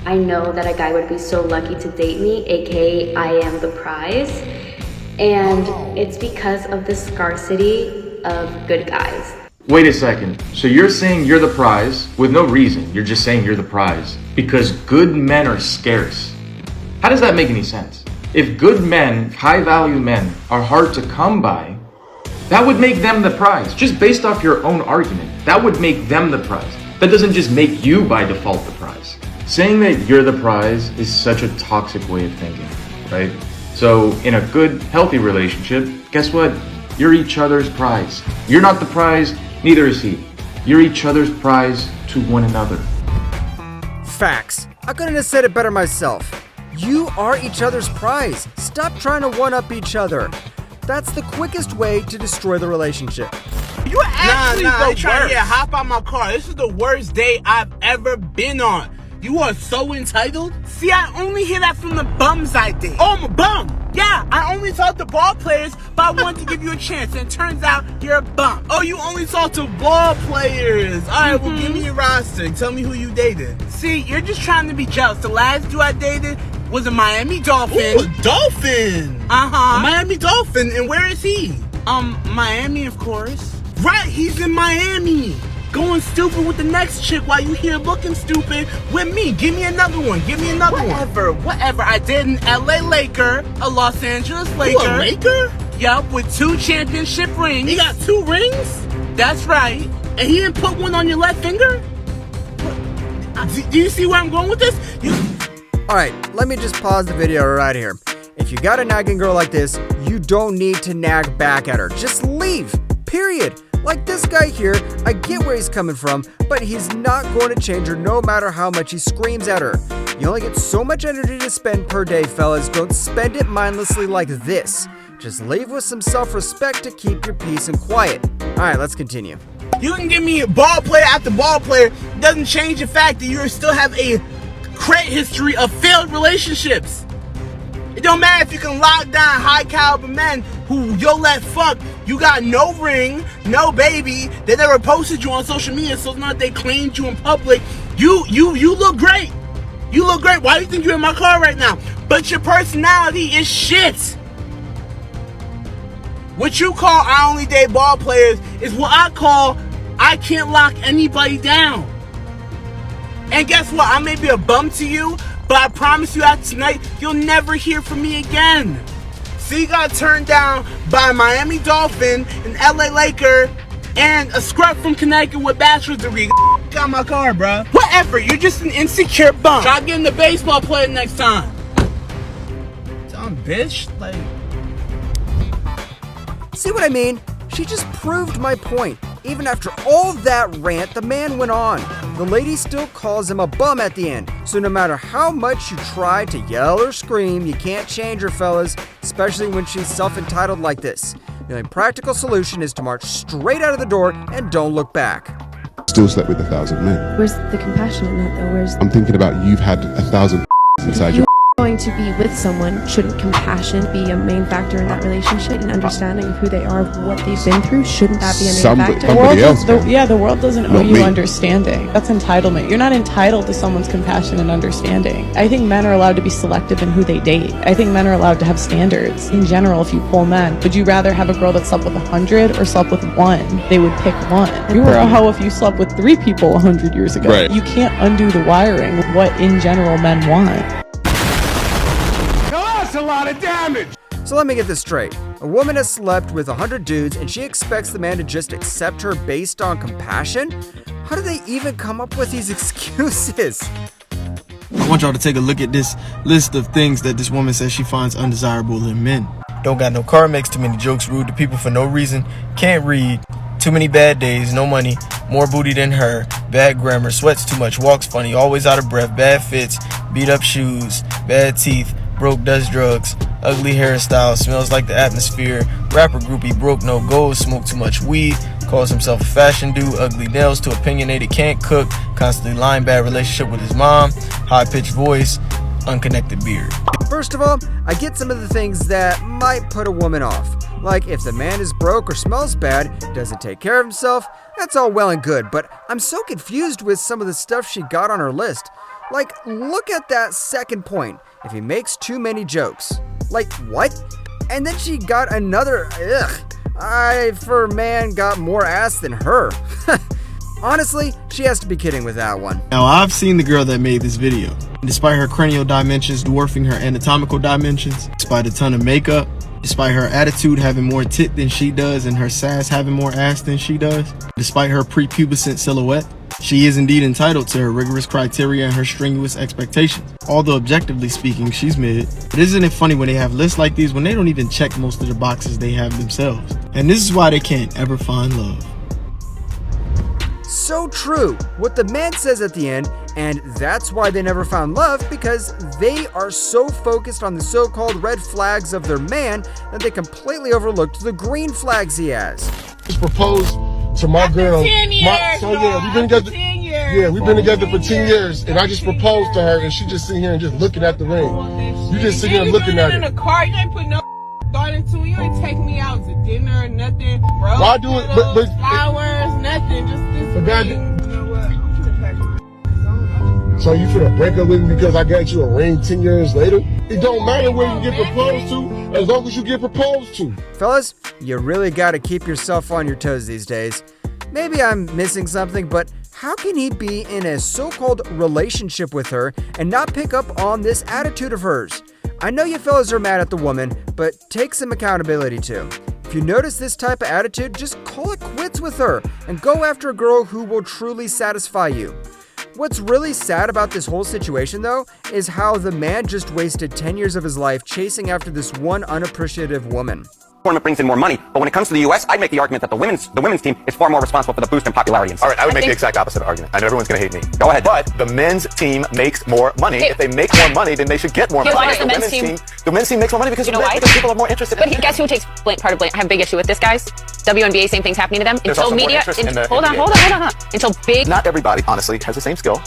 I know that a guy would be so lucky to date me, aka I am the prize. And it's because of the scarcity of good guys. Wait a second. So you're saying you're the prize with no reason. You're just saying you're the prize because good men are scarce. How does that make any sense? If good men, high value men, are hard to come by, that would make them the prize. Just based off your own argument, that would make them the prize. That doesn't just make you by default the prize. Saying that you're the prize is such a toxic way of thinking, right? So in a good, healthy relationship, guess what? You're each other's prize. You're not the prize, neither is he. You're each other's prize to one another. Facts. I couldn't have said it better myself. You are each other's prize. Stop trying to one-up each other. That's the quickest way to destroy the relationship. You actually Nah, trying to hop out my car. This is the worst date I've ever been on. You are so entitled. See, I only hear that from the bums I date. Oh, I'm a bum. Yeah, I only talk to ball players, but I wanted to give you a chance, and it turns out you're a bum. Oh, you only talk to ball players. All right, well, give me your roster. Tell me who you dated. See, you're just trying to be jealous. The last dude I dated was a Miami Dolphin. Ooh, a dolphin. Uh-huh. A Miami Dolphin. And where is he? Miami, of course. Right, he's in Miami. Going stupid with the next chick while you here looking stupid with me. Give me another one. Give me another one. Whatever. I did an LA Laker, a Los Angeles Laker. Ooh, a Laker? Yup, with 2 championship rings. He got 2 rings? That's right. And he didn't put one on your left finger? Do you see where I'm going with this? Alright, let me just pause the video right here. If you got a nagging girl like this, you don't need to nag back at her. Just leave. Period. Like this guy here, I get where he's coming from, but he's not going to change her no matter how much he screams at her. You only get so much energy to spend per day, fellas. Don't spend it mindlessly like this. Just leave with some self-respect to keep your peace and quiet. Alright, let's continue. You can give me ball player after ball player. It doesn't change the fact that you still have a credit history of failed relationships. It don't matter if you can lock down high caliber men who you'll let fuck. You got no ring, no baby. They never posted you on social media, so it's not they claimed you in public. You look great. You look great. Why do you think you're in my car right now? But your personality is shit. What you call I only date ball players is what I call I can't lock anybody down. And guess what? I may be a bum to you, but I promise you after tonight, you'll never hear from me again. So you got turned down by a Miami Dolphin, an LA Laker, and a scrub from Connecticut with bachelor's degree. Got my car, bro. Whatever, you're just an insecure bum. Try getting the baseball player next time. Dumb bitch, like. See what I mean? She just proved my point. Even after all that rant, the man went on. The lady still calls him a bum at the end. So no matter how much you try to yell or scream, you can't change her, fellas, especially when she's self-entitled like this. The only practical solution is to march straight out of the door and don't look back. Still slept with 1,000 men. Where's the compassion in that, though? I'm thinking about you've had 1,000 inside you. Going to be with someone, shouldn't compassion be a main factor in that relationship and understanding of who they are, what they've been through? Shouldn't that be a main factor? The world doesn't owe you understanding. That's entitlement. You're not entitled to someone's compassion and understanding. I think men are allowed to be selective in who they date. I think men are allowed to have standards. In general, if you poll men, would you rather have a girl that slept with 100 or slept with 1? They would pick 1. You were a hoe if you slept with 3 people 100 years ago. Right. You can't undo the wiring of what in general men want. A lot of damage. So let me get this straight. A woman has slept with 100 dudes and she expects the man to just accept her based on compassion? How do they even come up with these excuses? I want y'all to take a look at this list of things that this woman says she finds undesirable in men. Don't got no car, makes too many jokes, rude to people for no reason, can't read, too many bad days, no money, more booty than her, bad grammar, sweats too much, walks funny, always out of breath, bad fits, beat up shoes, bad teeth, broke, does drugs, ugly hairstyle, smells like the atmosphere, rapper groupie, broke, no goals, smoke too much weed, calls himself a fashion dude, ugly nails, too opinionated, can't cook, constantly lying, bad relationship with his mom, high-pitched voice, unconnected beard. First of all, I get some of the things that might put a woman off. Like if the man is broke or smells bad, doesn't take care of himself, that's all well and good, but I'm so confused with some of the stuff she got on her list. Like, look at that second point. If he makes too many jokes. Like, what? And then she got another, I, for a man, got more ass than her. Honestly, she has to be kidding with that one. Now, I've seen the girl that made this video. Despite her cranial dimensions dwarfing her anatomical dimensions, despite a ton of makeup, despite her attitude having more tit than she does and her sass having more ass than she does, despite her prepubescent silhouette, she is indeed entitled to her rigorous criteria and her strenuous expectations. Although objectively speaking, she's mid. But isn't it funny when they have lists like these when they don't even check most of the boxes they have themselves? And this is why they can't ever find love. So true, what the man says at the end, and that's why they never found love, because they are so focused on the so-called red flags of their man that they completely overlooked the green flags he has. Just proposed to my girl. 10 years, we've been together. 10 years. Yeah, we've been together for 10 years, and I just proposed to her, and she just sitting here and just looking at the ring. You just sitting here looking at in it. the car, you ain't put no thought into it. You ain't take me out to dinner, nothing. Rose Why do it? But flowers, nothing. Just this But that- ring. You know what? I'm finna pack it. so you finna break up with me because I got you a ring 10 years later? It don't matter where you get proposed to, as long as you get proposed to. Fellas, you really gotta keep yourself on your toes these days. Maybe I'm missing something, but how can he be in a so-called relationship with her and not pick up on this attitude of hers? I know you fellas are mad at the woman, but take some accountability too. If you notice this type of attitude, just call it quits with her and go after a girl who will truly satisfy you. What's really sad about this whole situation though, is how the man just wasted 10 years of his life chasing after this one unappreciative woman. Tournament brings in more money, but when it comes to the U.S., I'd make the argument that the women's team is far more responsible for the boost in popularity. And all right, I would make the exact opposite argument. I know everyone's going to hate me. Go ahead. But the men's team makes more money. Okay. If they make more money, then they should get more money. Why does the men's team? The men's team makes more money because, You know why? because people are more interested in it. But guess who takes part of blame? I have a big issue with this, guys. WNBA, same thing's happening to them. There's Until also more media, interest in the hold on. NBA. Until big. Not everybody, honestly, has the same skill.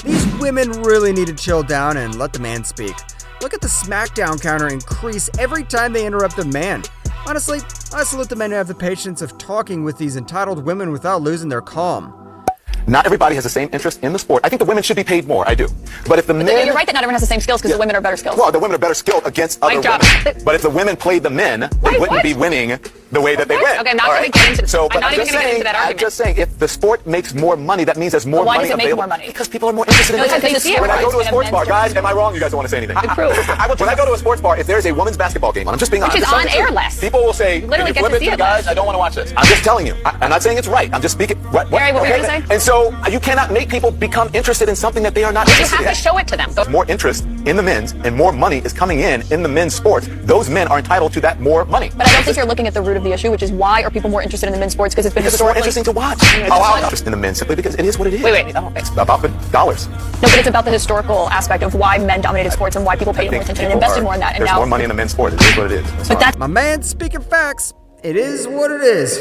These women really need to chill down and let the man speak. Look at the SmackDown counter increase every time they interrupt the man. Honestly, I salute the men who have the patience of talking with these entitled women without losing their calm. Not everybody has the same interest in the sport. I think the women should be paid more. I do. But if the men... You're right that not everyone has the same skills because the women are better skilled. Well, the women are better skilled against other women. But if the women played the men, they wouldn't be winning the way that they win. Okay, I'm not going to get into So, I'm not even going to get into that argument. I'm just saying, if the sport makes more money, that means there's more Why money does it make available. more money? Because people are more interested in it. When I go to a sports bar, guys, am I wrong? You guys don't want to say anything. When I go to a sports bar, if there's a women's basketball game on, I'm just being honest. Which is on air less. People will say, You literally if get to women see it guys, less. I don't want to watch this. I'm just telling you. I'm not saying it's right. I'm just speaking. Gary, what were you going to say? And so you cannot make people become interested in something that they are not You interested in. have to show it to them. There's more interest in the men's and more money is coming in the men's sports. Those men are entitled to that more money. But I don't think you're looking at the root of the issue, which is why are people more interested in the men's sports? Because it's been Because it's more historically... interesting to watch. I'm interested in the men simply because it is what it is. Wait. It's about the dollars. No, but it's about the historical aspect of why men dominated sports and why people paid more attention and invested more in that. And There's now more money in the men's sport. It is what it is. But that's My man speaking facts. It is what it is.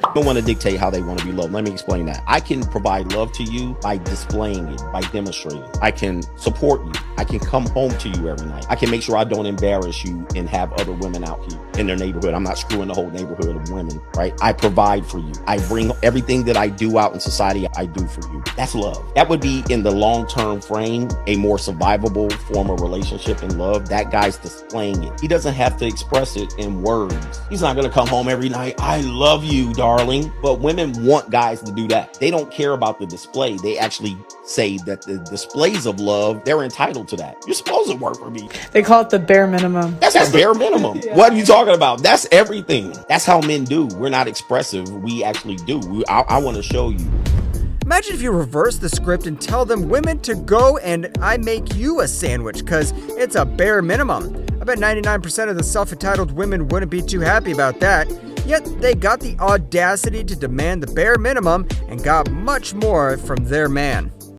I don't want to dictate how they want to be loved. Let me explain that. I can provide love to you by displaying it, by demonstrating. I can support you. I can come home to you every night. I can make sure I don't embarrass you and have other women out here in their neighborhood. I'm not screwing the whole neighborhood of women, right? I provide for you. I bring everything that I do out in society, I do for you. That's love. That would be in the long-term frame, a more survivable form of relationship and love. That guy's displaying it. He doesn't have to express it in words. He's not going to come home every night. I love you, darling. But women want guys to do that. They don't care about the display. They actually say that the displays of love, they're entitled to that. You're supposed to work for me. They call it the bare minimum. That's the bare minimum. Yeah. What are you talking about? That's everything. That's how men do. We're not expressive. We actually do. I want to show you. Imagine if you reverse the script and tell them women to go and I make you a sandwich because it's a bare minimum. I bet 99% of the self-entitled women wouldn't be too happy about that. Yet they got the audacity to demand the bare minimum and got much more from their man.